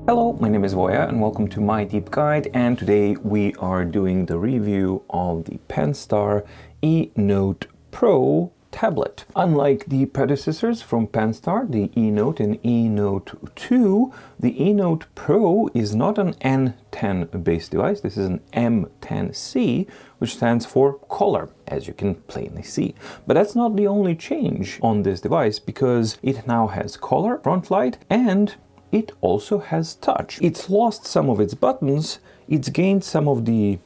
Hello, my name is Voya and welcome to my deep guide, and today we are doing the review of the Penstar eNote Pro tablet. Unlike the predecessors from Penstar, the eNote and eNote 2, the eNote Pro is not an N10 based device. This is an M10C, which stands for color, as you can plainly see. But that's not the only change on this device, because it now has color, front light, and it also has touch. It's lost some of its buttons, it's gained some of the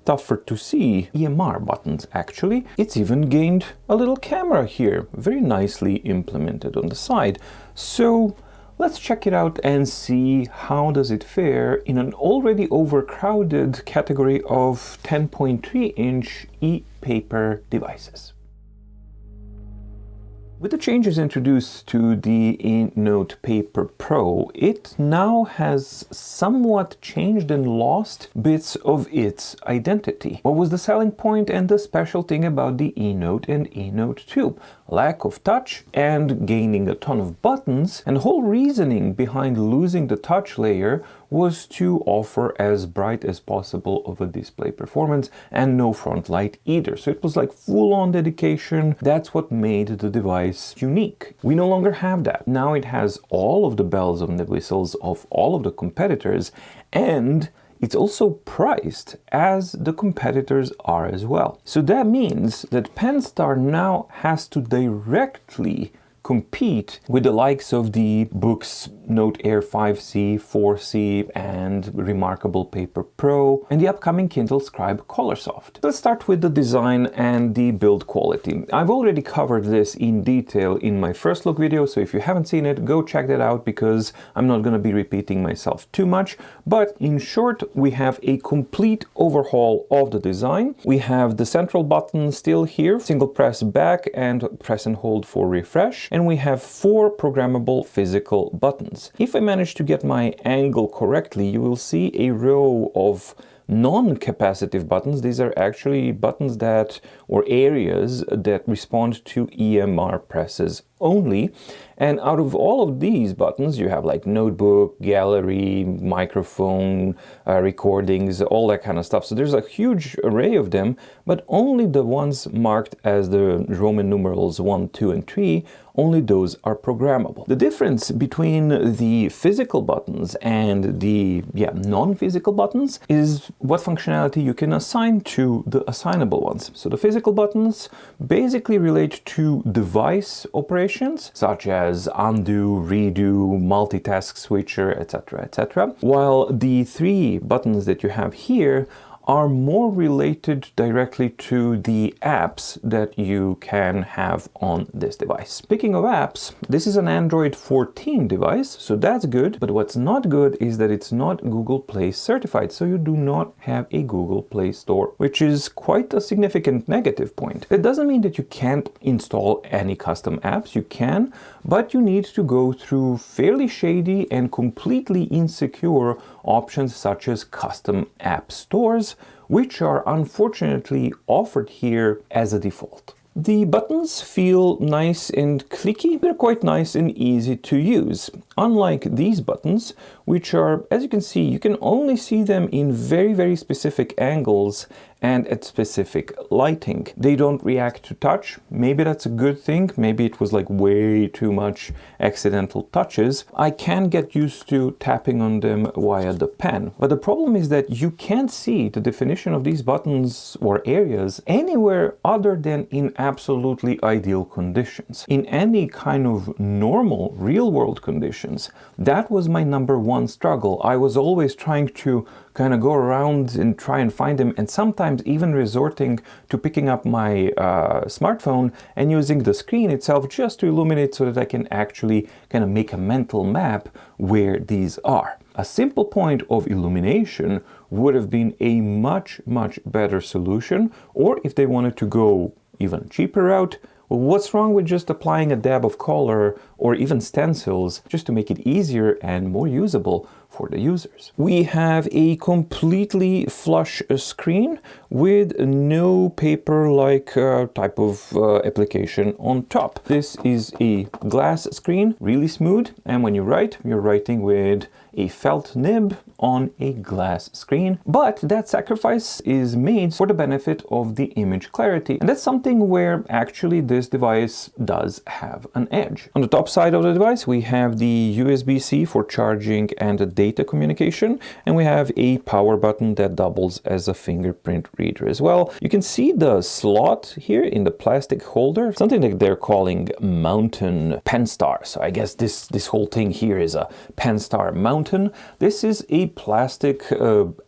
tougher to see EMR buttons actually. It's even gained a little camera here, very nicely implemented on the side. So let's check it out and see how does it fare in an already overcrowded category of 10.3-inch e-paper devices. With the changes introduced to the eNote Paper Pro, it now has somewhat changed and lost bits of its identity. What was the selling point and the special thing about the eNote and eNote 2? Lack of touch and gaining a ton of buttons, and the whole reasoning behind losing the touch layer was to offer as bright as possible of a display performance and no front light either. So it was like full-on dedication. That's what made the device unique. We no longer have that. Now it has all of the bells and the whistles of all of the competitors, and it's also priced as the competitors are as well. So that means that Penstar now has to directly compete with the likes of the Books Note Air 5C, 4C, and Remarkable Paper Pro, and the upcoming Kindle Scribe Colorsoft. Let's start with the design and the build quality. I've already covered this in detail in my first look video, so if you haven't seen it, go check that out, because I'm not going to be repeating myself too much. But in short, we have a complete overhaul of the design. We have the central button still here, single press back and press and hold for refresh. And we have 4 programmable physical buttons. If I manage to get my angle correctly, you will see a row of non-capacitive buttons. These are actually buttons that, or areas that respond to EMR presses only. And out of all of these buttons, you have like notebook, gallery, microphone, recordings, all that kind of stuff. So there's a huge array of them, but only the ones marked as the Roman numerals 1, 2, and 3, only those are programmable. The difference between the physical buttons and the non-physical buttons is what functionality you can assign to the assignable ones. So the physical buttons basically relate to device operations, such as undo, redo, multitask switcher, etc., etc. While the 3 buttons that you have here are more related directly to the apps that you can have on this device. Speaking of apps, this is an Android 14 device, so that's good, but what's not good is that it's not Google Play certified, so you do not have a Google Play Store, which is quite a significant negative point. It doesn't mean that you can't install any custom apps. You can, but you need to go through fairly shady and completely insecure options such as custom app stores, which are unfortunately offered here as a default. The buttons feel nice and clicky. They're quite nice and easy to use. Unlike these buttons, which are, as you can see, you can only see them in very, very specific angles and at specific lighting. They don't react to touch. Maybe that's a good thing. Maybe it was like way too much accidental touches. I can get used to tapping on them via the pen. But the problem is that you can't see the definition of these buttons or areas anywhere other than in absolutely ideal conditions. In any kind of normal real-world conditions, that was my #1 struggle. I was always trying to kind of go around and try and find them, and sometimes even resorting to picking up my smartphone and using the screen itself just to illuminate so that I can actually kind of make a mental map where these are. A simple point of illumination would have been a much, much better solution, or if they wanted to go even cheaper route, well, what's wrong with just applying a dab of color or even stencils just to make it easier and more usable for the users. We have a completely flush screen with no paper-like type of application on top. This is a glass screen, really smooth, and when you write, you're writing with a felt nib on a glass screen, but that sacrifice is made for the benefit of the image clarity, and that's something where actually this device does have an edge. On the top side of the device we have the USB-C for charging and data communication, and we have a power button that doubles as a fingerprint reader as well. You can see the slot here in the plastic holder, something that they're calling mountain Penstar. So I guess this whole thing here is a Penstar mountain. This is a plastic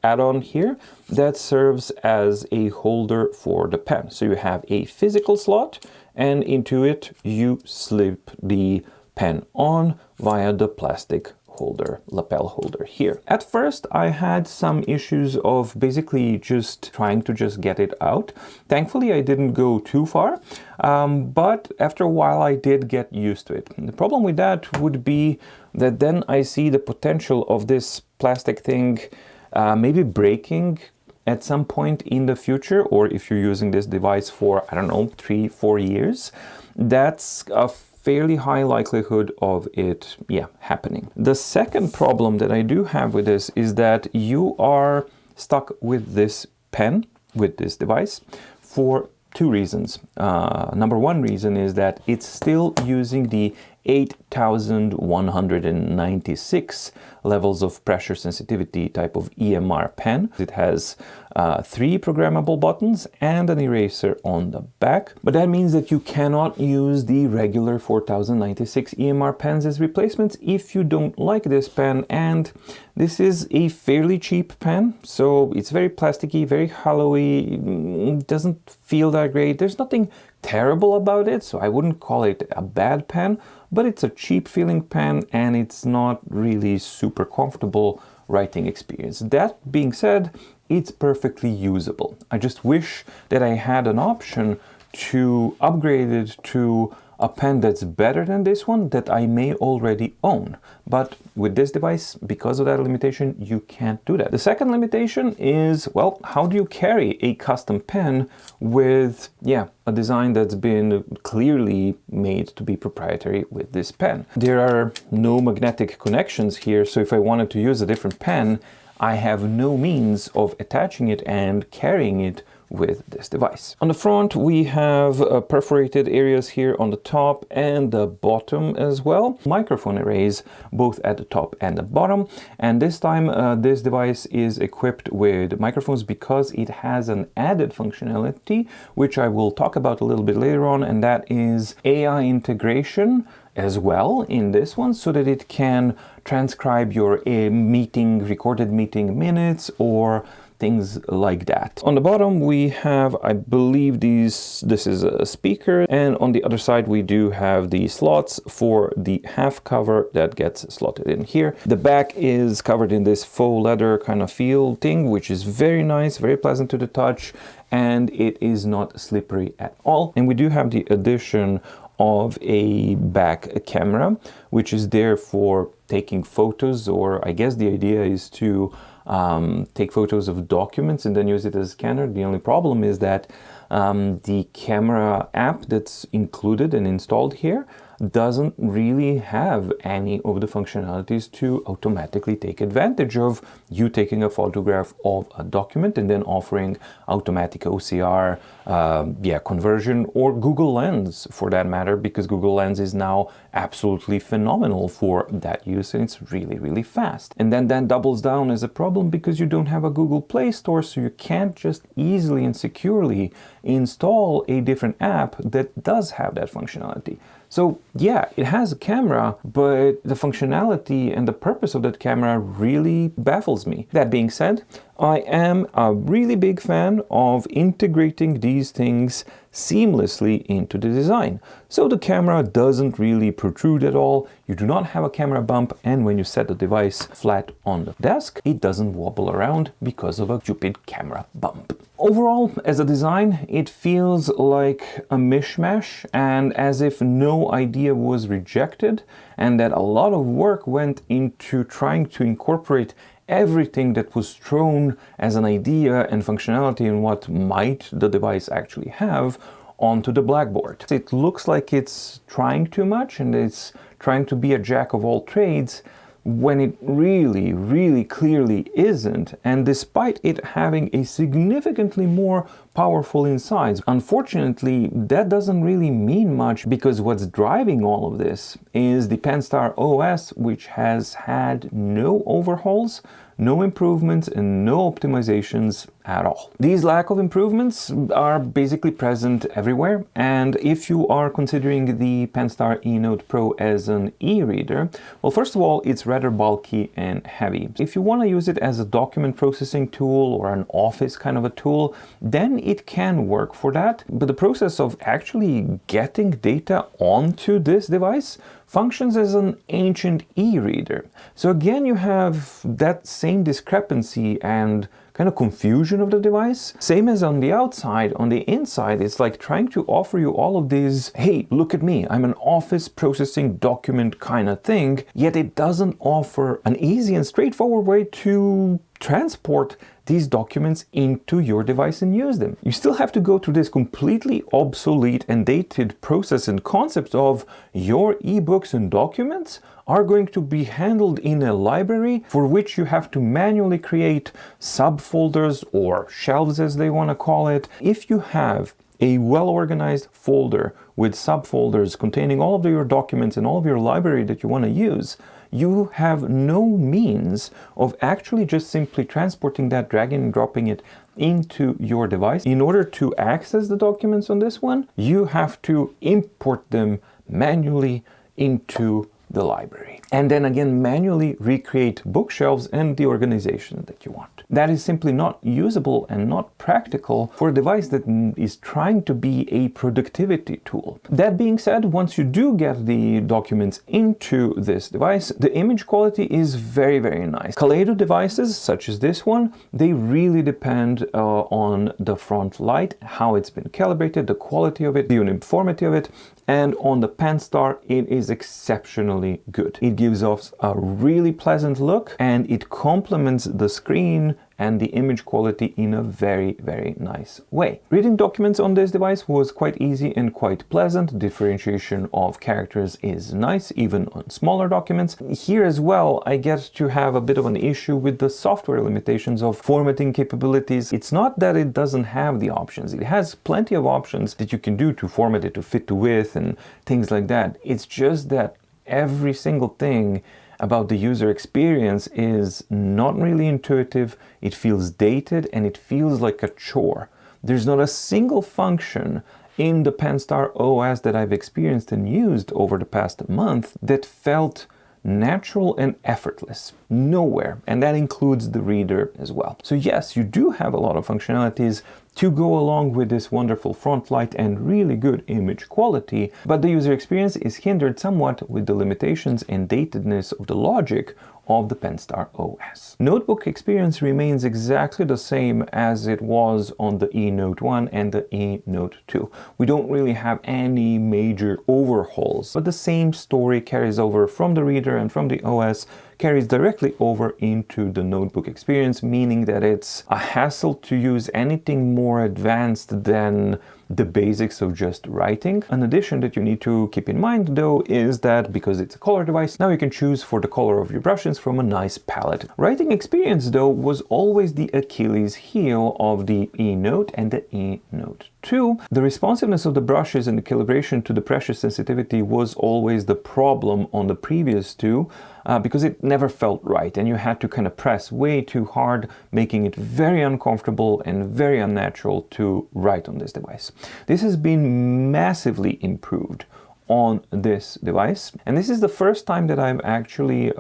add-on here that serves as a holder for the pen. So you have a physical slot, and into it you slip the pen on via the plastic holder, lapel holder here. At first I had some issues of basically just trying to just get it out. Thankfully I didn't go too far, but after a while I did get used to it. The problem with that would be that then I see the potential of this plastic thing maybe breaking at some point in the future, or if you're using this device for, I don't know, 3-4 years, that's a fairly high likelihood of it, happening. The second problem that I do have with this is that you are stuck with this pen, with this device, for two reasons. Number one reason is that it's still using the 8196 levels of pressure sensitivity type of EMR pen. It has 3 programmable buttons and an eraser on the back, but that means that you cannot use the regular 4096 EMR pens as replacements if you don't like this pen. And this is a fairly cheap pen, so it's very plasticky, very hollowy, doesn't feel that great. There's nothing terrible about it, so I wouldn't call it a bad pen, but it's a cheap feeling pen and it's not really super comfortable writing experience. That being said, it's perfectly usable. I just wish that I had an option to upgrade it to a pen that's better than this one that I may already own. But with this device, because of that limitation, you can't do that. The second limitation is, well, how do you carry a custom pen with, a design that's been clearly made to be proprietary with this pen? There are no magnetic connections here, so if I wanted to use a different pen, I have no means of attaching it and carrying it with this device. On the front we have perforated areas here on the top and the bottom as well. Microphone arrays both at the top and the bottom, and this time this device is equipped with microphones because it has an added functionality which I will talk about a little bit later on, and that is AI integration as well in this one, so that it can transcribe your recorded meeting minutes or things like that. On the bottom we have, I believe this is a speaker, and on the other side we do have the slots for the half cover that gets slotted in here. The back is covered in this faux leather kind of feel thing, which is very nice, very pleasant to the touch, and it is not slippery at all. And we do have the addition of a back camera, which is there for taking photos, or I guess the idea is to take photos of documents and then use it as a scanner. The only problem is that the camera app that's included and installed here doesn't really have any of the functionalities to automatically take advantage of you taking a photograph of a document and then offering automatic OCR conversion, or Google Lens for that matter, because Google Lens is now absolutely phenomenal for that use and it's really, really fast. And then that doubles down as a problem because you don't have a Google Play Store, so you can't just easily and securely install a different app that does have that functionality. So yeah, it has a camera, but the functionality and the purpose of that camera really baffles me. That being said, I am a really big fan of integrating these things seamlessly into the design. So the camera doesn't really protrude at all, you do not have a camera bump, and when you set the device flat on the desk, it doesn't wobble around because of a stupid camera bump. Overall, as a design, it feels like a mishmash and as if no idea was rejected and that a lot of work went into trying to incorporate everything that was thrown as an idea and functionality and what might the device actually have onto the blackboard. It looks like it's trying too much and it's trying to be a jack of all trades when it really clearly isn't, and despite it having a significantly more powerful insides. Unfortunately, that doesn't really mean much because what's driving all of this is the Penstar OS, which has had no overhauls, no improvements, and no optimizations at all. These lack of improvements are basically present everywhere, and if you are considering the Penstar eNote Pro as an e-reader, well, first of all, it's rather bulky and heavy. If you want to use it as a document processing tool or an office kind of a tool, then it can work for that, but the process of actually getting data onto this device functions as an ancient e-reader. So again, you have that same discrepancy and kind of confusion of the device. Same as on the outside, on the inside, it's like trying to offer you all of these, hey, look at me, I'm an office processing document kind of thing, yet it doesn't offer an easy and straightforward way to transport these documents into your device and use them. You still have to go through this completely obsolete and dated process and concept of your ebooks and documents are going to be handled in a library for which you have to manually create subfolders or shelves as they want to call it. If you have a well-organized folder with subfolders containing all of your documents and all of your library that you want to use, you have no means of actually just simply transporting that, dragging and dropping it into your device. In order to access the documents on this one, you have to import them manually into the library. And then again, manually recreate bookshelves and the organization that you want. That is simply not usable and not practical for a device that is trying to be a productivity tool. That being said, once you do get the documents into this device, the image quality is very nice. Kaleido devices, such as this one, they really depend on the front light, how it's been calibrated, the quality of it, the uniformity of it, and on the Penstar, it is exceptionally good. It gives off a really pleasant look and it complements the screen and the image quality in a very nice way. Reading documents on this device was quite easy and quite pleasant. Differentiation of characters is nice, even on smaller documents. Here as well, I get to have a bit of an issue with the software limitations of formatting capabilities. It's not that it doesn't have the options. It has plenty of options that you can do to format it to fit to width and things like that. It's just that every single thing about the user experience is not really intuitive, it feels dated, and it feels like a chore. There's not a single function in the Penstar OS that I've experienced and used over the past month that felt natural and effortless. Nowhere. And that includes the reader as well. So yes, you do have a lot of functionalities to go along with this wonderful front light and really good image quality, but the user experience is hindered somewhat with the limitations and datedness of the logic of the Penstar OS. Notebook experience remains exactly the same as it was on the eNote 1 and the eNote 2. We don't really have any major overhauls, but the same story carries over from the reader and from the OS carries directly over into the notebook experience, meaning that it's a hassle to use anything more advanced than the basics of just writing. An addition that you need to keep in mind though is that because it's a color device, now you can choose for the color of your brushes from a nice palette. Writing experience though was always the Achilles heel of the eNote and the eNote 2. The responsiveness of the brushes and the calibration to the pressure sensitivity was always the problem on the previous two, because it never felt right and you had to kind of press way too hard, making it very uncomfortable and very unnatural to write on this device. This has been massively improved on this device. And this is the first time that I've actually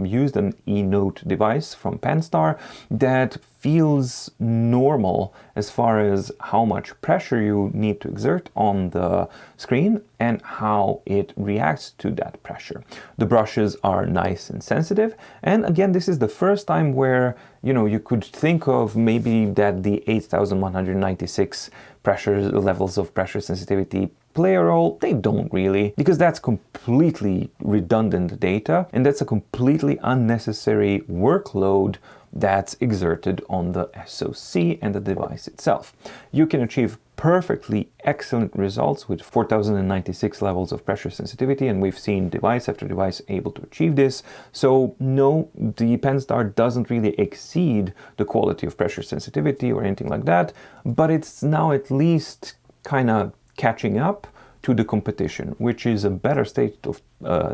used an eNote device from Penstar that feels normal as far as how much pressure you need to exert on the screen and how it reacts to that pressure. The brushes are nice and sensitive, and again, this is the first time where, you know, you could think of maybe that the 8196 pressure levels of pressure sensitivity play a role. They don't really, because that's completely redundant data, and that's a completely unnecessary workload that's exerted on the SoC and the device itself. You can achieve perfectly excellent results with 4096 levels of pressure sensitivity, and we've seen device after device able to achieve this. So no, the Penstar doesn't really exceed the quality of pressure sensitivity or anything like that, but it's now at least kind of catching up to the competition, which is a better state of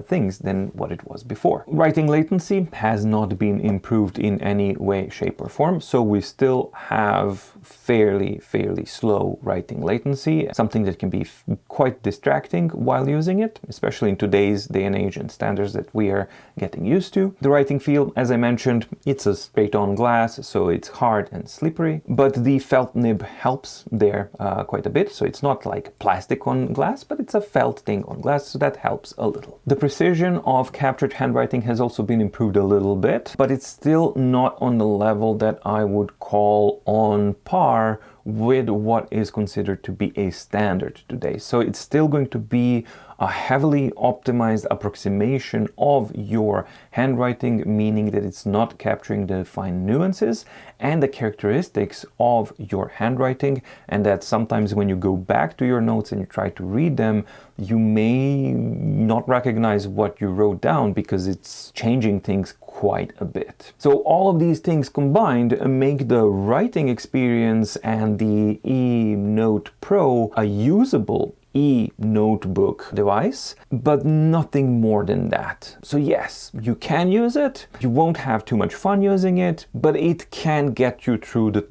things than what it was before. Writing latency has not been improved in any way, shape or form, so we still have fairly slow writing latency, something that can be quite distracting while using it, especially in today's day and age and standards that we are getting used to. The writing feel, as I mentioned, it's a straight-on glass, so it's hard and slippery, but the felt nib helps there quite a bit, so it's not like plastic on glass, but it's a felt thing on glass, so that helps a little. The precision of captured handwriting has also been improved a little bit, but it's still not on the level that I would call on par with what is considered to be a standard today. So it's still going to be a heavily optimized approximation of your handwriting, meaning that it's not capturing the fine nuances and the characteristics of your handwriting, and that sometimes when you go back to your notes and you try to read them, you may not recognize what you wrote down because it's changing things quite a bit. So all of these things combined make the writing experience and the eNote Pro a usable e-notebook device, but nothing more than that. So yes, you can use it, you won't have too much fun using it, but it can get you through the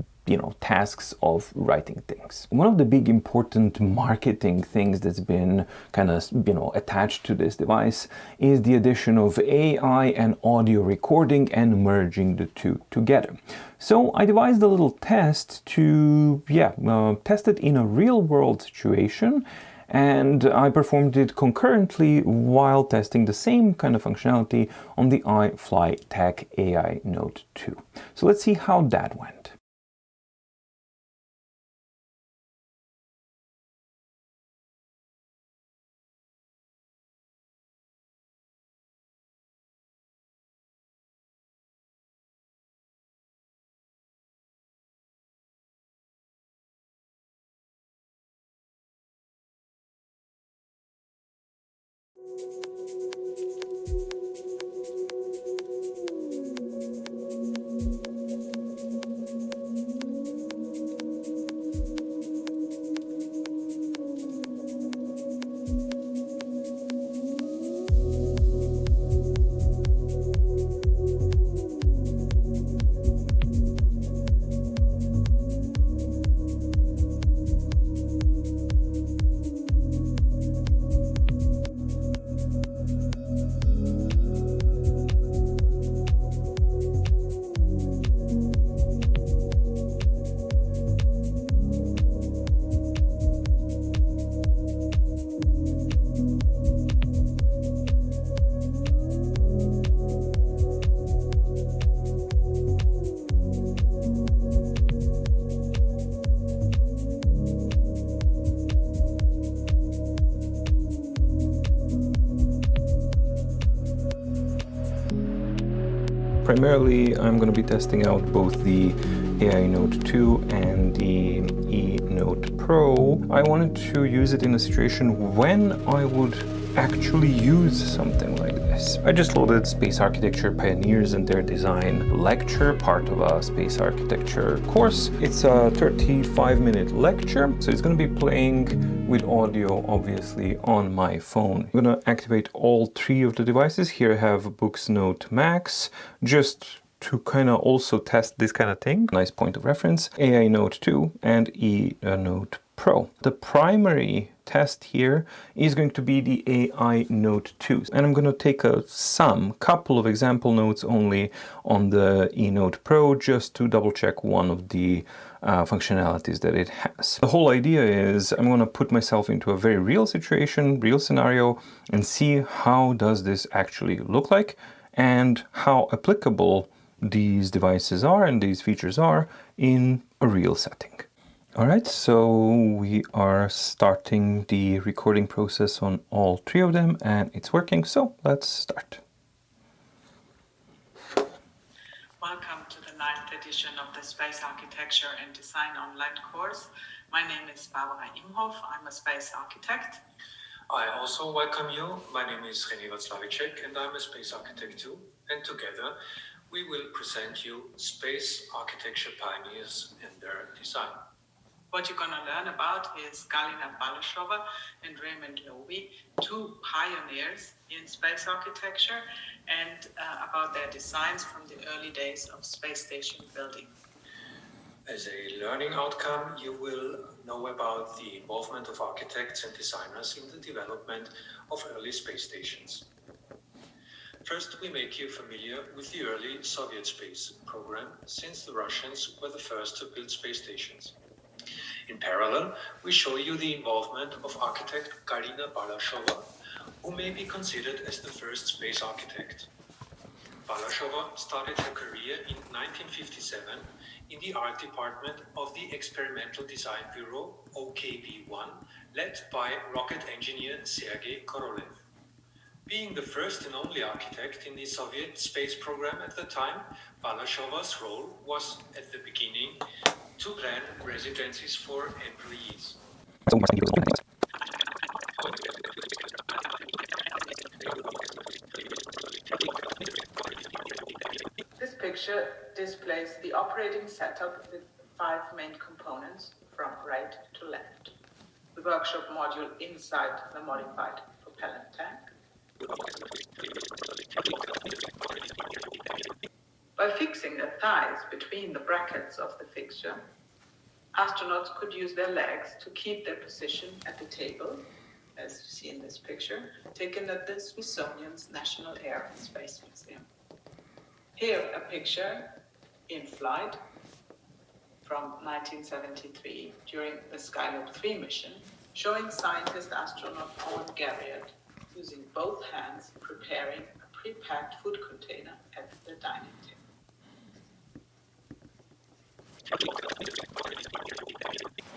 tasks of writing things. One of the big important marketing things that's been kind of, attached to this device is the addition of AI and audio recording and merging the two together. So I devised a little test to, test it in a real world situation, and I performed it concurrently while testing the same kind of functionality on the iFlyTech AI Note 2. So let's see how that went. Primarily, I'm going to be testing out both the AI Note 2 and the eNote Pro. I wanted to use it in a situation when I would actually use something like this. I just loaded Space Architecture Pioneers and Their Design lecture, part of a space architecture course. It's a 35-minute lecture, so it's going to be playing with audio, obviously, on my phone. I'm going to activate all three of the devices. Here I have Books Note Max, just to kind of also test this kind of thing. Nice point of reference. AI Note 2 and eNote Pro. The primary test here is going to be the eNote 2. And I'm going to take a couple of example notes only on the eNote Pro just to double check one of the functionalities that it has. The whole idea is I'm going to put myself into a very real situation, real scenario, and see how does this actually look like and how applicable these devices are and these features are in a real setting. All right, so we are starting the recording process on all three of them and it's working, so let's start. Welcome to the 9th edition of the Space Architecture and Design online course. My name is Barbara Imhoff, I'm a space architect. I also welcome you. My name is René Václavicek and I'm a space architect too. And together we will present you space architecture pioneers and their design. What you're going to learn about is Galina Balashova and Raymond Loewy, two pioneers in space architecture, and about their designs from the early days of space station building. As a learning outcome, you will know about the involvement of architects and designers in the development of early space stations. First, we make you familiar with the early Soviet space program, since the Russians were the first to build space stations. In parallel, we show you the involvement of architect Galina Balashova, who may be considered as the first space architect. Balashova started her career in 1957 in the art department of the Experimental Design Bureau, OKB-1, led by rocket engineer Sergei Korolev. Being the first and only architect in the Soviet space program at the time, Balashova's role was, at the beginning, to plan residencies for employees. This picture displays the operating setup with 5 main components from right to left. The workshop module inside the modified propellant tank. By fixing the thighs between the brackets of the fixture, astronauts could use their legs to keep their position at the table, as you see in this picture, taken at the Smithsonian's National Air and Space Museum. Here, a picture in flight from 1973 during the Skylab 3 mission, showing scientist astronaut Owen Garriott using both hands preparing a pre-packed food container at the dining table.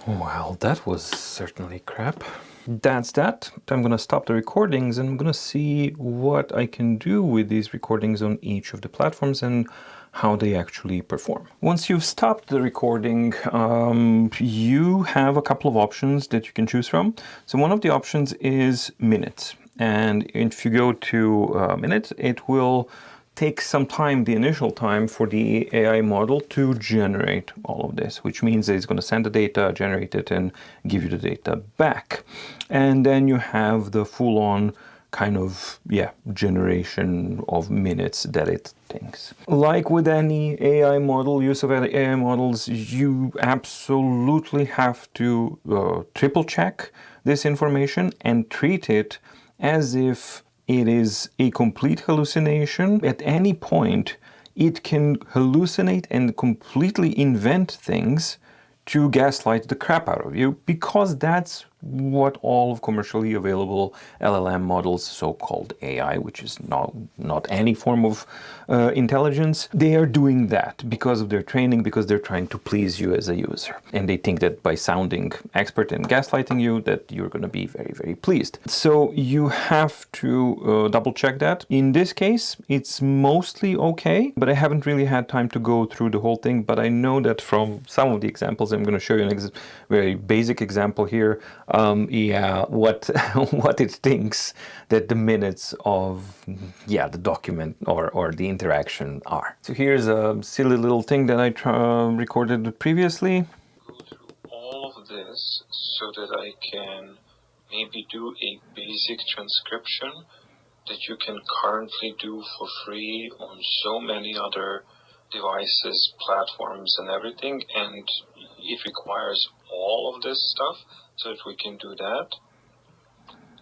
Well, that was certainly crap. That's that. I'm gonna stop the recordings and I'm gonna see what I can do with these recordings on each of the platforms and how they actually perform. Once you've stopped the recording, you have a couple of options that you can choose from. So one of the options is minutes. And if you go to minutes, it will take some time, the initial time, for the AI model to generate all of this, which means that it's going to send the data, generate it, and give you the data back. And then you have the full-on kind of, generation of minutes that it thinks. Like with any AI model, use of AI models, you absolutely have to triple check this information and treat it as if it is a complete hallucination. At any point, it can hallucinate and completely invent things to gaslight the crap out of you, because that's what all of commercially available LLM models, so-called AI, which is not any form of intelligence, they are doing that because of their training, because they're trying to please you as a user. And they think that by sounding expert and gaslighting you, that you're going to be very, very pleased. So you have to double check that. In this case, it's mostly okay, but I haven't really had time to go through the whole thing. But I know that from some of the examples, I'm going to show you a very basic example here. What what it thinks that the minutes of the document or the interaction are. So here's a silly little thing that I recorded previously. Go through all of this so that I can maybe do a basic transcription that you can currently do for free on so many other devices, platforms, and everything, and it requires all of this stuff so that we can do that.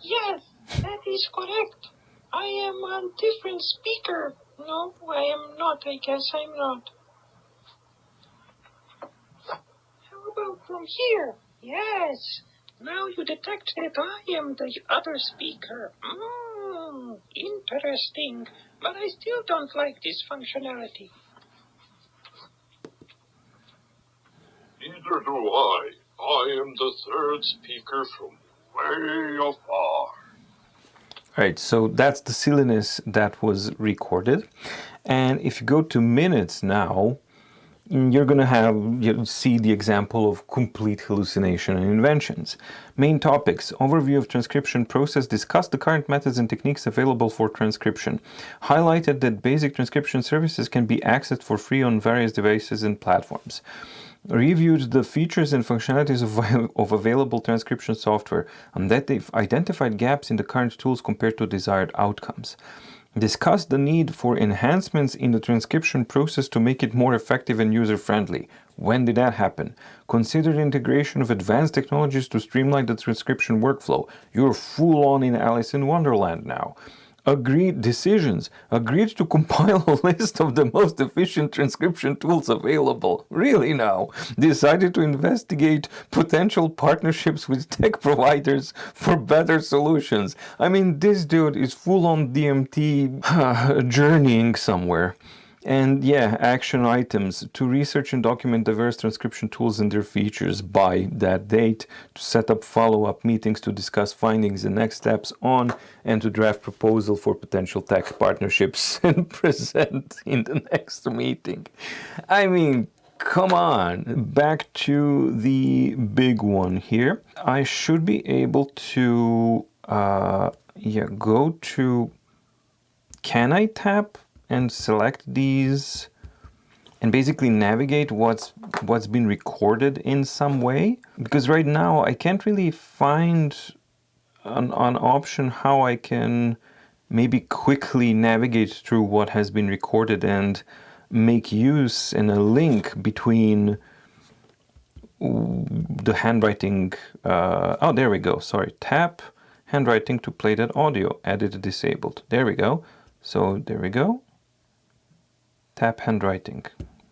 Yes, that is correct. I am a different speaker. No, I am not. I guess I'm not. How about from here? Yes. Now you detect that I am the other speaker. Interesting. But I still don't like this functionality. Neither do I. I am the third speaker from way afar. Right, so that's the silliness that was recorded. And if you go to minutes now, you're going to see the example of complete hallucination and inventions. Main topics: overview of transcription process, discussed the current methods and techniques available for transcription, highlighted that basic transcription services can be accessed for free on various devices and platforms, reviewed the features and functionalities of available transcription software, and that they've identified gaps in the current tools compared to desired outcomes. Discuss the need for enhancements in the transcription process to make it more effective and user-friendly. When did that happen? Consider integration of advanced technologies to streamline the transcription workflow. You're full-on in Alice in Wonderland now. Agreed to compile a list of the most efficient transcription tools available. Really now. Decided to investigate potential partnerships with tech providers for better solutions. I mean, this dude is full on DMT journeying somewhere. And yeah, action items: to research and document diverse transcription tools and their features by that date, to set up follow-up meetings to discuss findings and next steps on, and to draft proposal for potential tech partnerships and present in the next meeting. I mean, come on. Back to the big one here. I should be able to go to, can I tap and select these and basically navigate what's been recorded in some way? Because right now I can't really find an option how I can maybe quickly navigate through what has been recorded and make use and a link between the handwriting. Oh, there we go. Sorry. Tap handwriting to play that audio. Edit disabled. There we go. So there we go. Tap handwriting.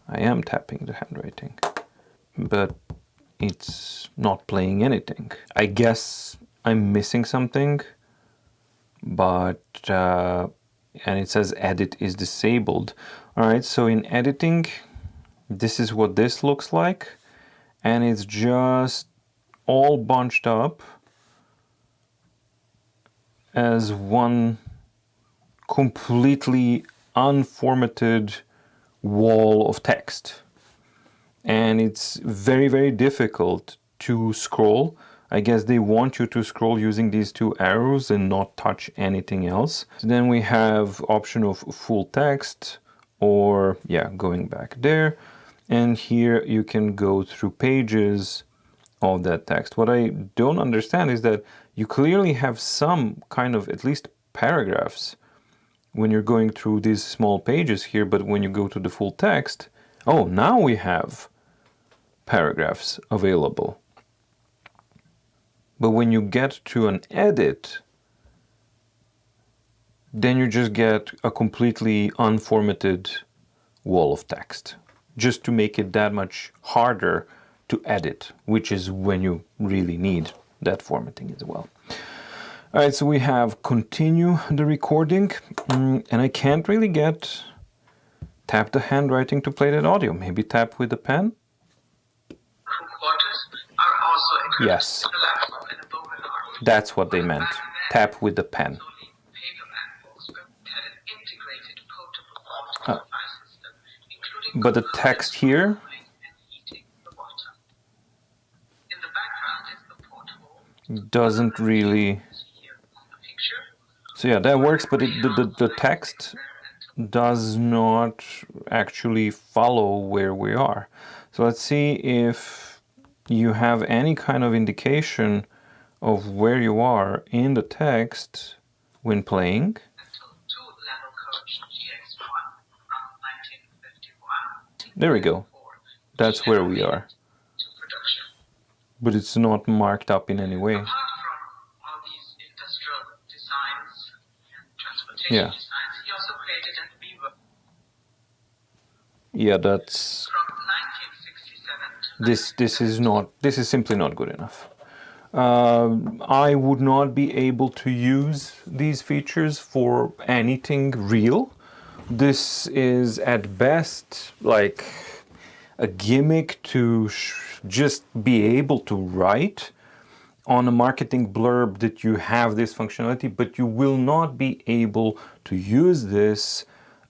I am tapping the handwriting, but it's not playing anything. I guess I'm missing something, but and it says edit is disabled. All right, so in editing, this is what this looks like, and it's just all bunched up as one completely unformatted wall of text, and it's very, very difficult to scroll. I guess they want you to scroll using these two arrows and not touch anything else. So then we have option of full text, or going back there, and here you can go through pages of that text. What I don't understand is that you clearly have some kind of at least paragraphs when you're going through these small pages here, but when you go to the full text, oh, now we have paragraphs available. But when you get to an edit, then you just get a completely unformatted wall of text, just to make it that much harder to edit, which is when you really need that formatting as well. All right, so we have continue the recording, and I can't really get tap the handwriting to play that audio. Maybe tap with the pen? Quarters are also encrypted Yes, to the laptop in a webinar. that's what they meant. Tap with the pen. Paper MacBooks had an integrated portable optical device system, including But the text here and heating the water. In the background is the portable doesn't really. So yeah, that works, but the text does not actually follow where we are. So let's see if you have any kind of indication of where you are in the text when playing. There we go. That's where we are. But it's not marked up in any way. Yeah. designs. He also created an rework Yeah, that's from 1967 to this is simply not good enough. I would not be able to use these features for anything real. This is at best like a gimmick to just be able to write on a marketing blurb that you have this functionality, but you will not be able to use this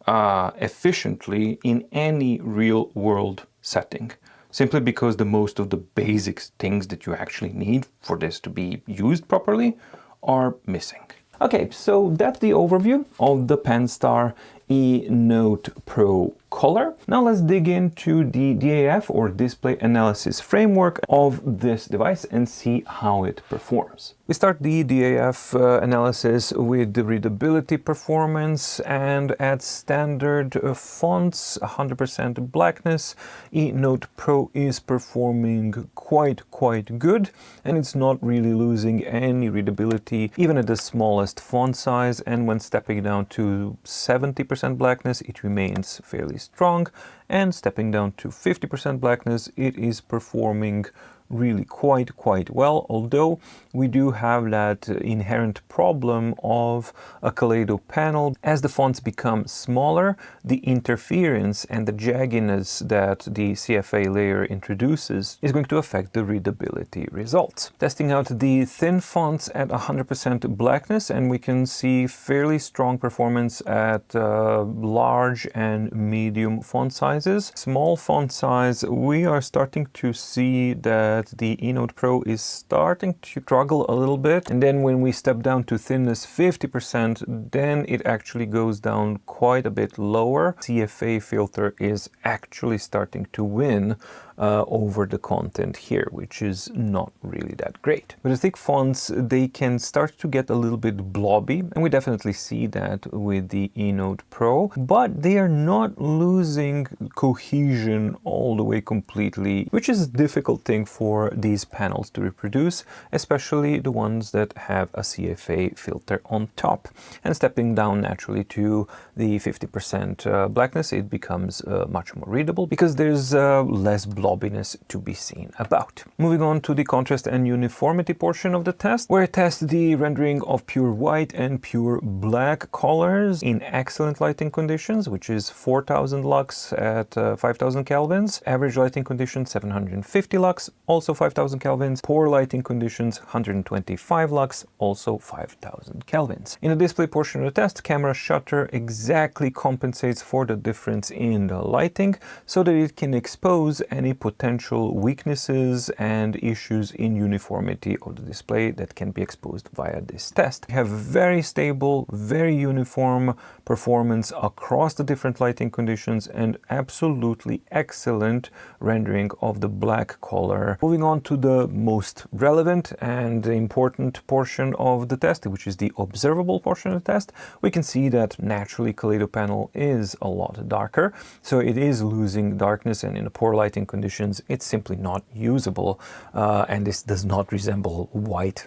efficiently in any real world setting, simply because the most of the basic things that you actually need for this to be used properly are missing. Okay, so that's the overview of the Penstar eNote Pro Color. Now let's dig into the DAF or Display Analysis Framework of this device and see how it performs. We start the DAF analysis with the readability performance, and at standard fonts, 100% blackness, eNote Pro is performing quite good, and it's not really losing any readability even at the smallest font size, and when stepping down to 70% blackness it remains fairly strong, and stepping down to 50% blackness it is performing really quite well, although we do have that inherent problem of a Kaleido panel. As the fonts become smaller, the interference and the jagginess that the CFA layer introduces is going to affect the readability results. Testing out the thin fonts at 100% blackness, and we can see fairly strong performance at large and medium font sizes. Small font size, we are starting to see that the eNote Pro is starting to struggle a little bit, and then when we step down to thinness 50%, then it actually goes down quite a bit lower. CFA filter is actually starting to win over the content here, which is not really that great. But the thick fonts, they can start to get a little bit blobby, and we definitely see that with the eNote Pro, but they are not losing cohesion all the way completely, which is a difficult thing for these panels to reproduce, especially the ones that have a CFA filter on top. And stepping down naturally to the 50% blackness, it becomes much more readable because there's less blobbiness to be seen about. Moving on to the contrast and uniformity portion of the test, where I test the rendering of pure white and pure black colors in excellent lighting conditions, which is 4000 lux at 5000 kelvins, average lighting conditions 750 lux, also 5000 kelvins, poor lighting conditions 125 lux, also 5000 kelvins. In the display portion of the test, camera shutter exactly compensates for the difference in the lighting so that it can expose any potential weaknesses and issues in uniformity of the display that can be exposed via this test. We have very stable, very uniform performance across the different lighting conditions and absolutely excellent rendering of the black color. Moving on to the most relevant and important portion of the test, which is the observable portion of the test, we can see that naturally Kaleido panel is a lot darker, so it is losing darkness, and in the poor lighting conditions it's simply not usable, and this does not resemble white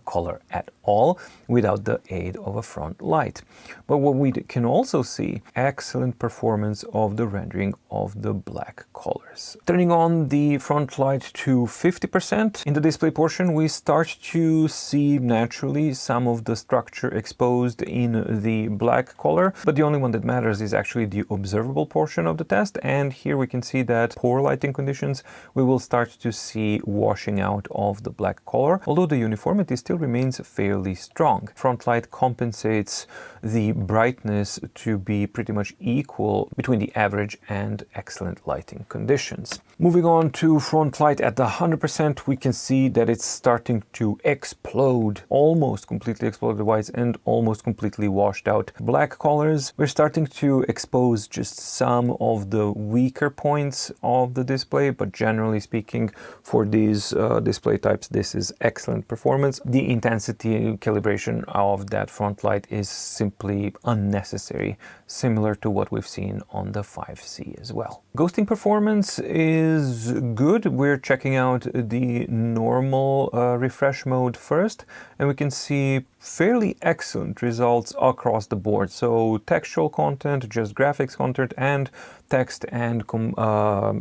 color at all without the aid of a front light. But what we can also see, excellent performance of the rendering of the black colors. Turning on the front light to 50%, in the display portion we start to see naturally some of the structure exposed in the black color, but the only one that matters is actually the observable portion of the test, and here we can see that poor lighting conditions we will start to see washing out of the black color, although the uniformity still remains fairly strong. Front light compensates the brightness to be pretty much equal between the average and excellent lighting conditions. Moving on to front light at the 100%, we can see that it's starting to explode, almost completely explode the whites and almost completely washed out black colors. We're starting to expose just some of the weaker points of the display, but generally speaking, for these display types, this is excellent performance. The intensity calibration of that front light is simply simply unnecessary, similar to what we've seen on the 5C as well. Ghosting performance is good. We're checking out the normal refresh mode first, and we can see fairly excellent results across the board. So textual content, just graphics content, and text and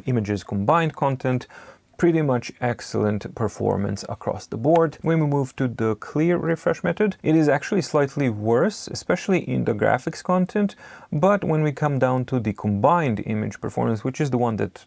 images combined content, pretty much excellent performance across the board. When we move to the clear refresh method, it is actually slightly worse, especially in the graphics content. But when we come down to the combined image performance, which is the one that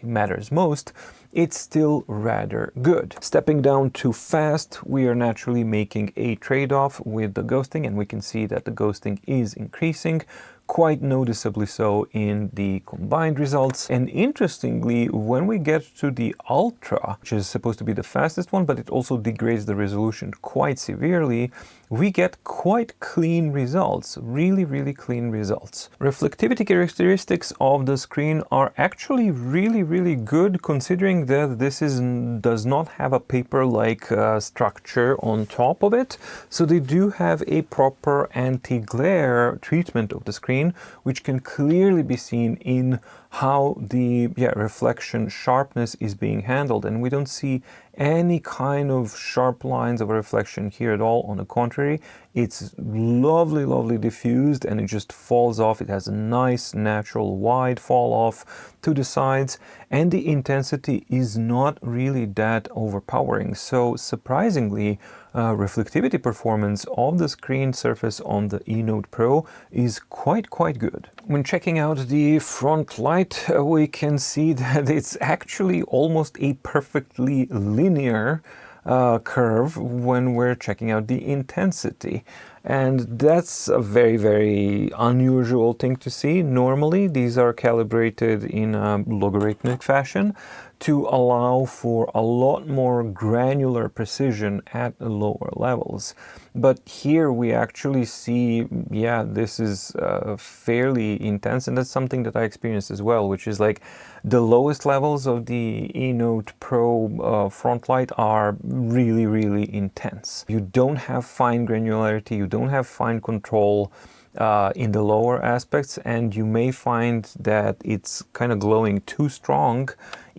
matters most, it's still rather good. Stepping down too fast, we are naturally making a trade-off with the ghosting, and we can see that the ghosting is increasing, quite noticeably so in the combined results. And interestingly, when we get to the Ultra, which is supposed to be the fastest one, but it also degrades the resolution quite severely, we get quite clean results, really clean results. Reflectivity characteristics of the screen are actually really good, considering that this does not have a paper-like structure on top of it. So they do have a proper anti-glare treatment of the screen, which can clearly be seen in how the reflection sharpness is being handled. And we don't see any kind of sharp lines of reflection here at all. On the contrary, it's lovely diffused, and it just falls off. It has a nice natural wide fall off to the sides, and the intensity is not really that overpowering. So surprisingly, reflectivity performance of the screen surface on the eNote Pro is quite good. When checking out the front light, we can see that it's actually almost a perfectly linear curve when we're checking out the intensity. And that's a very unusual thing to see. Normally, these are calibrated in a logarithmic fashion to allow for a lot more granular precision at lower levels. But here we actually see, this is fairly intense, and that's something that I experienced as well, which is like the lowest levels of the eNote Pro front light are really intense. You don't have fine granularity, you don't have fine control in the lower aspects, and you may find that it's kind of glowing too strong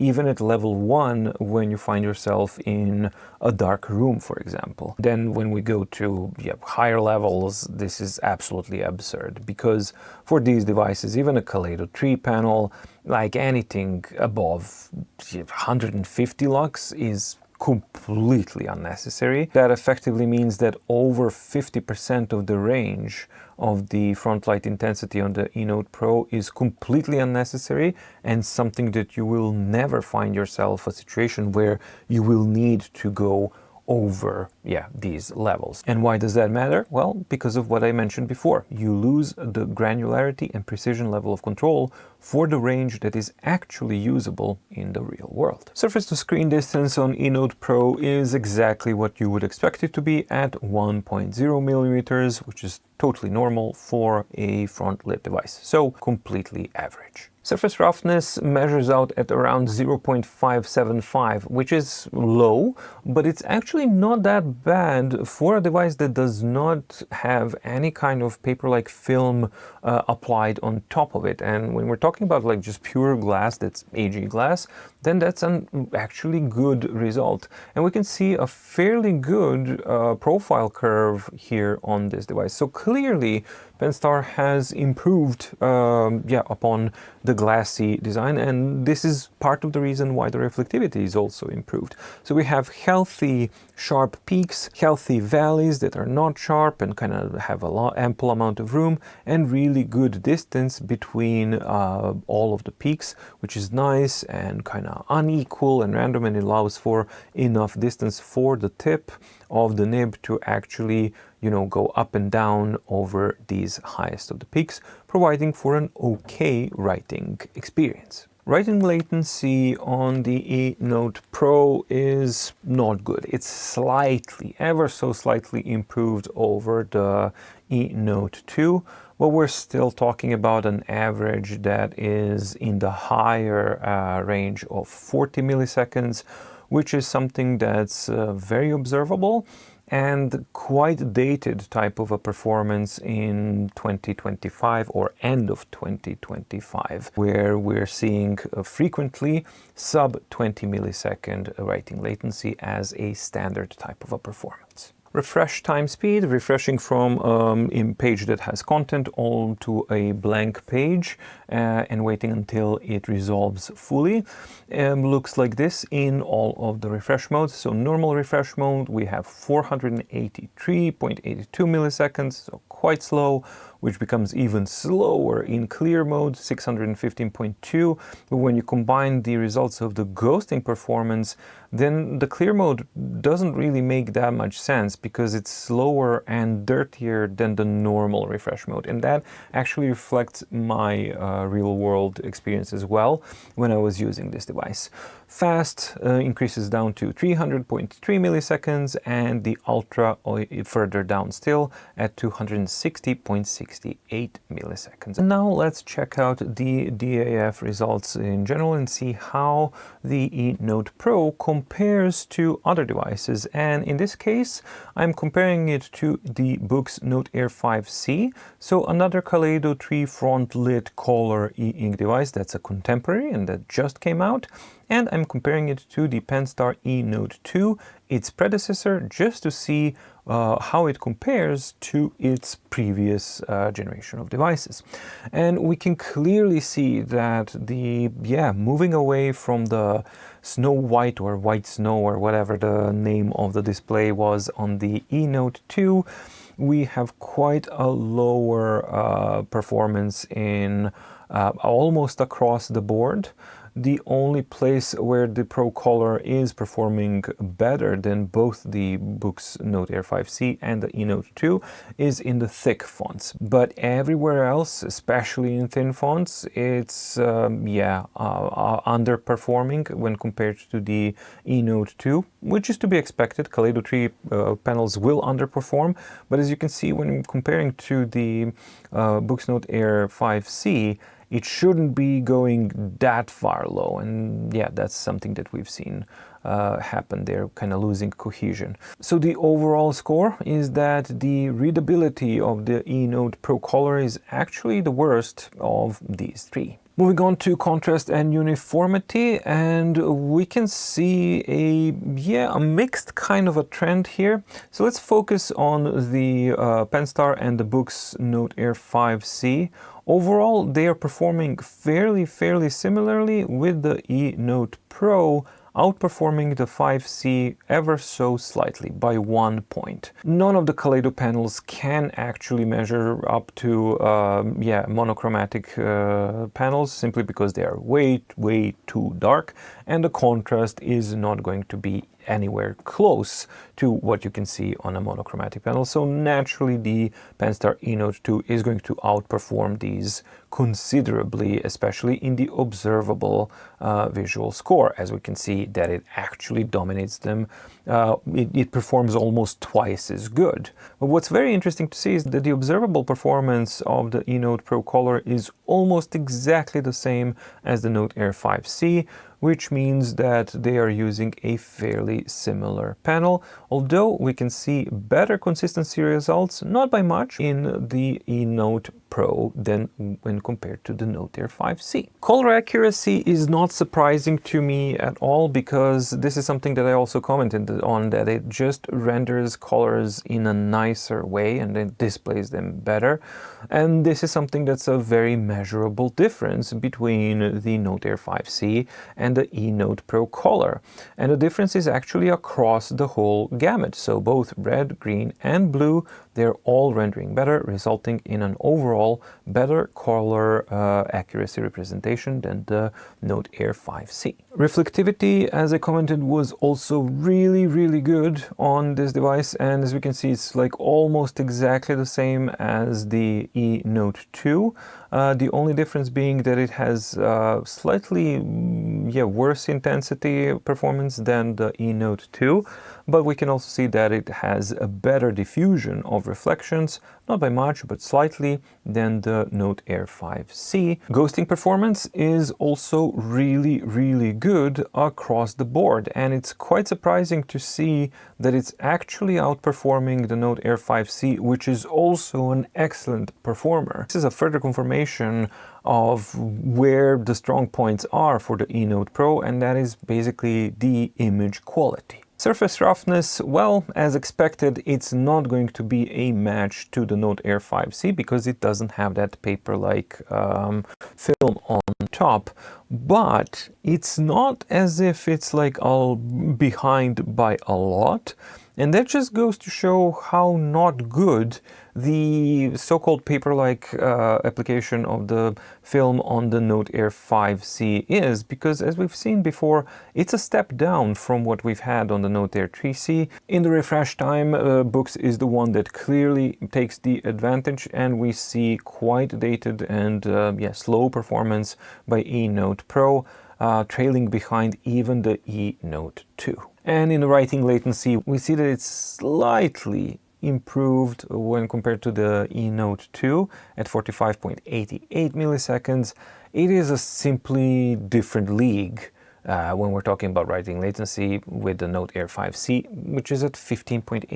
even at level 1 when you find yourself in a dark room, for example. Then when we go to higher levels, this is absolutely absurd, because for these devices, even a Kaleido 3 panel, like anything above 150 lux is completely unnecessary. That effectively means that over 50% of the range of the front light intensity on the eNote Pro is completely unnecessary, and something that you will never find yourself a situation where you will need to go over these levels. And why does that matter? Well, because of what I mentioned before. You lose the granularity and precision level of control for the range that is actually usable in the real world. Surface to screen distance on eNote Pro is exactly what you would expect it to be at 1.0 millimeters, which is totally normal for a front lit device. So completely average. Surface roughness measures out at around 0.575, which is low, but it's actually not that bad for a device that does not have any kind of paper-like film applied on top of it. And when we're talking about like just pure glass, that's AG glass, then that's an actually good result. And we can see a fairly good profile curve here on this device. So clearly, Penstar has improved upon the glassy design, and this is part of the reason why the reflectivity is also improved. So we have healthy, sharp peaks, healthy valleys that are not sharp and kind of have a ample amount of room, and really good distance between all of the peaks, which is nice and kind of unequal and random, and it allows for enough distance for the tip of the nib to actually go up and down over these highest of the peaks, providing for an okay writing experience. Writing latency on the eNote Pro is not good. It's slightly, ever so slightly improved over the eNote 2, but we're still talking about an average that is in the higher range of 40 milliseconds, which is something that's very observable. and quite dated type of a performance in 2025 or end of 2025, where we're seeing frequently sub 20 millisecond writing latency as a standard type of a performance. Refresh time speed, refreshing from a page that has content onto a blank page and waiting until it resolves fully, looks like this in all of the refresh modes. So normal refresh mode, we have 483.82 milliseconds, so quite slow, which becomes even slower in clear mode, 615.2. But when you combine the results of the ghosting performance, then the clear mode doesn't really make that much sense because it's slower and dirtier than the normal refresh mode. And that actually reflects my real world experience as well when I was using this device. Fast increases down to 300.3 milliseconds, and the ultra further down still at 260.68 milliseconds. And now let's check out the DAF results in general and see how the eNote Pro compares to other devices. And in this case, I'm comparing it to the Book's Note Air 5C, so another Kaleido 3 front-lit color e-ink device that's a contemporary and that just came out. And I'm comparing it to the Penstar eNote 2, its predecessor, just to see how it compares to its previous generation of devices. And we can clearly see that moving away from the Snow White or White Snow or whatever the name of the display was on the eNote 2, we have quite a lower performance in almost across the board. The only place where the Pro Color is performing better than both the Book's Note Air 5C and the eNote 2 is in the thick fonts. But everywhere else, especially in thin fonts, it's underperforming when compared to the eNote 2, which is to be expected. Kaleido 3 panels will underperform, but as you can see when comparing to the Book's Note Air 5C, it shouldn't be going that far low, and yeah, that's something that we've seen happen there, kind of losing cohesion. So the overall score is that the readability of the eNote Pro Color is actually the worst of these three. Moving on to contrast and uniformity, and we can see a mixed kind of a trend here. So let's focus on the Penstar and the Book's Note Air 5C. Overall, they are performing fairly similarly, with the eNote Pro outperforming the 5C ever so slightly by 1 point. None of the Kaleido panels can actually measure up to monochromatic panels, simply because they are way too dark, and the contrast is not going to be anywhere close to what you can see on a monochromatic panel. So naturally the Penstar eNote 2 is going to outperform these considerably, especially in the observable visual score, as we can see that it actually dominates them. It performs almost twice as good. But what's very interesting to see is that the observable performance of the eNote Pro Color is almost exactly the same as the Note Air 5C, which means that they are using a fairly similar panel, although we can see better consistency results, not by much, in the eNote Pro than when compared to the Note Air 5C. Color accuracy is not surprising to me at all, because this is something that I also commented on, that it just renders colors in a nicer way and it displays them better. And this is something that's a very measurable difference between the Note Air 5C and the eNote Pro Color. And the difference is actually across the whole gamut. So both red, green, and blue, they're all rendering better, resulting in an overall better color accuracy representation than the Note Air 5C. Reflectivity, as I commented, was also really good on this device, and as we can see, it's like almost exactly the same as the eNote 2. The only difference being that it has slightly worse intensity performance than the eNote 2, but we can also see that it has a better diffusion of reflections, not by much, but slightly, than the Note Air 5C. Ghosting performance is also really, really good across the board, and it's quite surprising to see that it's actually outperforming the Note Air 5C, which is also an excellent performer. This is a further confirmation of where the strong points are for the eNote Pro, and that is basically the image quality. Surface roughness, well, as expected, it's not going to be a match to the Note Air 5C because it doesn't have that paper-like film on top, but it's not as if it's like all behind by a lot. And that just goes to show how not good the so-called paper-like application of the film on the Note Air 5C is, because as we've seen before, it's a step down from what we've had on the Note Air 3C. In the refresh time, Books is the one that clearly takes the advantage, and we see quite dated and slow performance by eNote Pro, trailing behind even the eNote 2. And in the writing latency, we see that it's slightly improved when compared to the eNote 2 at 45.88 milliseconds. It is a simply different league when we're talking about writing latency with the Note Air 5C, which is at 15.85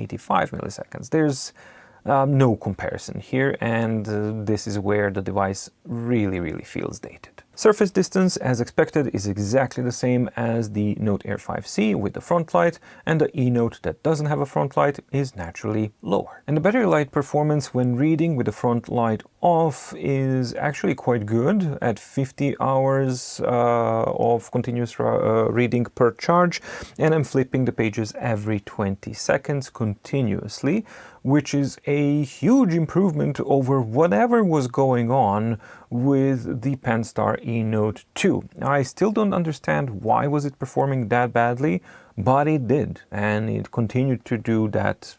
milliseconds. There's no comparison here, and this is where the device really, really feels dated. Surface distance, as expected, is exactly the same as the Note Air 5C with the front light, and the eNote that doesn't have a front light is naturally lower. And the battery life performance when reading with the front light off is actually quite good at 50 hours of continuous reading per charge, and I'm flipping the pages every 20 seconds continuously, which is a huge improvement over whatever was going on with the Penstar eNote 2. I still don't understand why was it performing that badly, but it did, and it continued to do that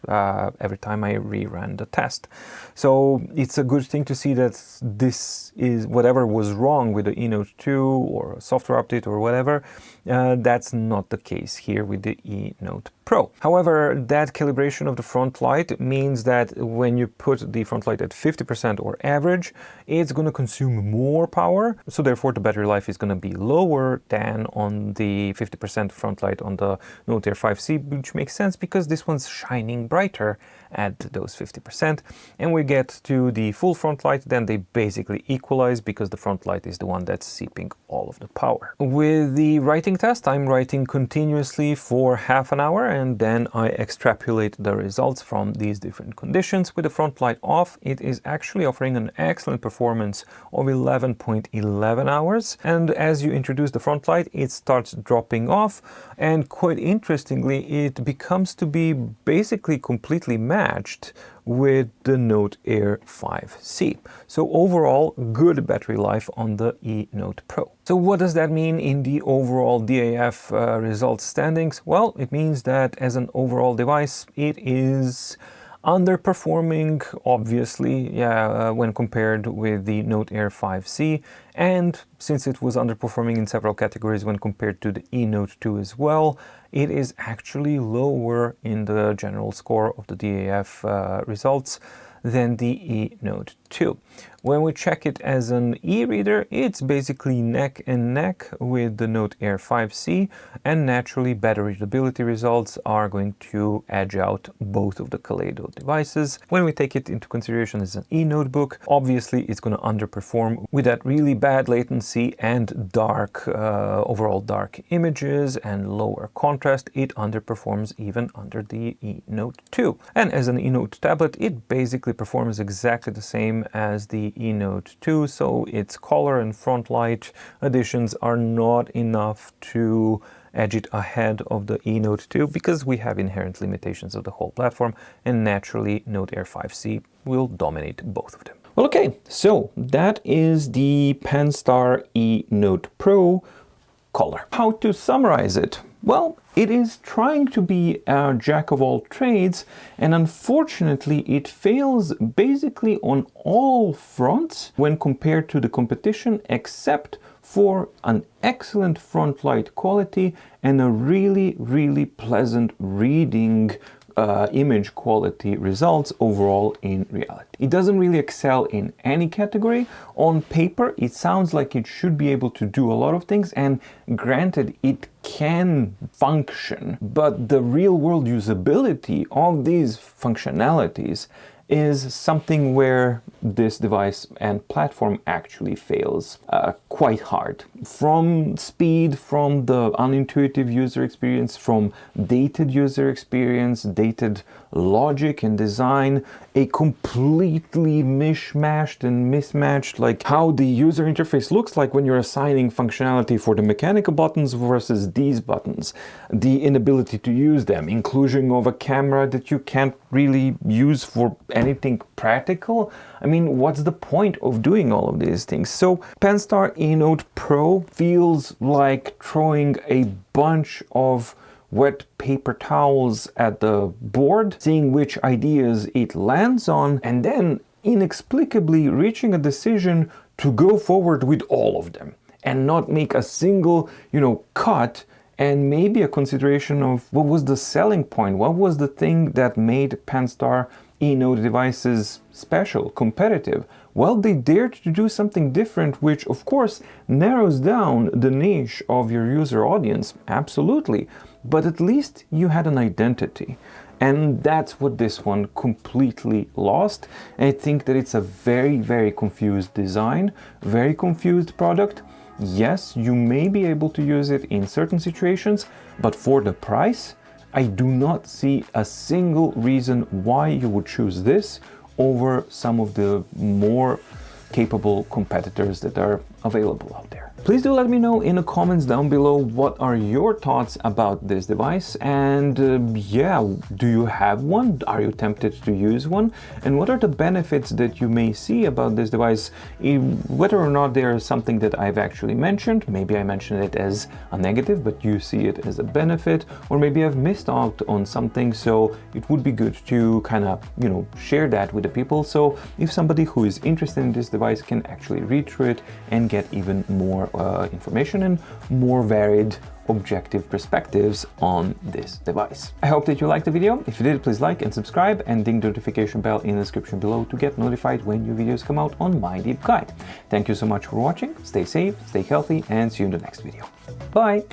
every time I reran the test. So it's a good thing to see that this is whatever was wrong with the eNote 2 or a software update or whatever, that's not the case here with the eNote Pro. However, that calibration of the front light means that when you put the front light at 50% or average, it's going to consume more power, so therefore the battery life is going to be lower than on the 50% front light on the Note Air 5C, which makes sense because this one's shining brighter at those 50%. And we get to the full front light, then they basically equalize because the front light is the one that's seeping all of the power. With the writing test, I'm writing continuously for half an hour, and then I extrapolate the results from these different conditions. With the front light off, it is actually offering an excellent performance of 11.11 hours. And as you introduce the front light, it starts dropping off, and quite interestingly, it becomes to be basically completely matched with the Note Air 5C. So overall, good battery life on the eNote Pro. So what does that mean in the overall DAF results standings? Well, it means that as an overall device, it is underperforming, obviously, when compared with the Note Air 5C, and since it was underperforming in several categories when compared to the eNote 2 as well, it is actually lower in the general score of the DAF results than the eNote 2. When we check it as an e-reader, it's basically neck and neck with the Note Air 5C, and naturally better readability results are going to edge out both of the Kaleido devices. When we take it into consideration as an e-notebook, obviously it's going to underperform with that really bad latency and dark, overall dark images and lower contrast. It underperforms even under the eNote 2. And as an eNote tablet, it basically performs exactly the same as the eNote 2, so its color and front light additions are not enough to edge it ahead of the eNote 2 because we have inherent limitations of the whole platform, and naturally Note Air 5C will dominate both of them. Well, okay, so that is the Penstar eNote Pro color. How to summarize it? Well, it is trying to be a jack of all trades, and unfortunately it fails basically on all fronts when compared to the competition, except for an excellent front light quality and a really pleasant reading image quality results overall in reality. It doesn't really excel in any category. On paper, it sounds like it should be able to do a lot of things, and granted, it can function, but the real world usability of these functionalities is something where this device and platform actually fails quite hard. From speed, from the unintuitive user experience, from dated user experience, dated logic and design, a completely mishmashed and mismatched, like how the user interface looks like when you're assigning functionality for the mechanical buttons versus these buttons, the inability to use them, inclusion of a camera that you can't really use for anything practical. I mean, what's the point of doing all of these things? So Penstar eNote Pro feels like throwing a bunch of wet paper towels at the board, seeing which ideas it lands on, and then inexplicably reaching a decision to go forward with all of them and not make a single, cut, and maybe a consideration of what was the selling point, what was the thing that made Penstar eNote devices special, competitive. Well, they dared to do something different, which of course narrows down the niche of your user audience, absolutely, but at least you had an identity. And that's what this one completely lost. And I think that it's a very confused design, very confused product. Yes, you may be able to use it in certain situations, but for the price, I do not see a single reason why you would choose this over some of the more capable competitors that are available out there. Please do let me know in the comments down below what are your thoughts about this device, and do you have one? Are you tempted to use one? And what are the benefits that you may see about this device, whether or not there is something that I've actually mentioned. Maybe I mentioned it as a negative, but you see it as a benefit, or maybe I've missed out on something, so it would be good to kind of, share that with the people, so if somebody who is interested in this device can actually read through it and get even more information and more varied objective perspectives on this device. I hope that you liked the video. If you did, please like and subscribe, and ding the notification bell in the description below to get notified when new videos come out on My Deep Guide. Thank you so much for watching. Stay safe, stay healthy, and see you in the next video. Bye!